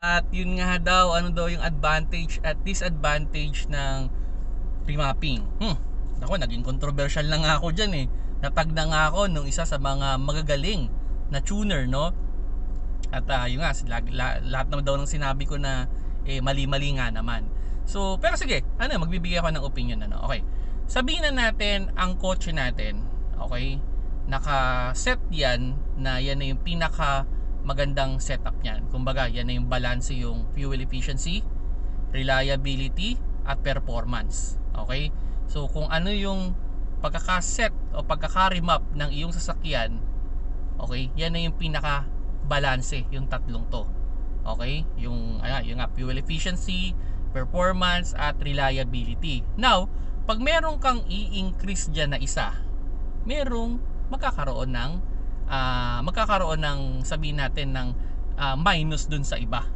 At yun nga daw, ano daw yung advantage at disadvantage ng remapping. Ako, naging controversial na nga ako dyan eh. Natag na nga ako nung isa sa mga magagaling na tuner, no? At yun nga, lahat naman daw ng sinabi ko na mali-mali nga naman. So, pero sige, magbibigay ako ng opinion, ano? Okay. Sabihin na natin ang kotse natin, okay? Naka-set yan na yan na yung pinaka magandang setup niyan. Kumbaga, yan na yung balance, yung fuel efficiency, reliability, at performance. Okay? So, kung ano yung pagkakaset o pagkaka-remap ng iyong sasakyan, okay, yan na yung pinaka balanse, yung tatlong to. Okay? Yung nga, fuel efficiency, performance, at reliability. Now, pag meron kang i-increase dyan na isa, merong magkakaroon ng sabihin natin ng minus dun sa iba.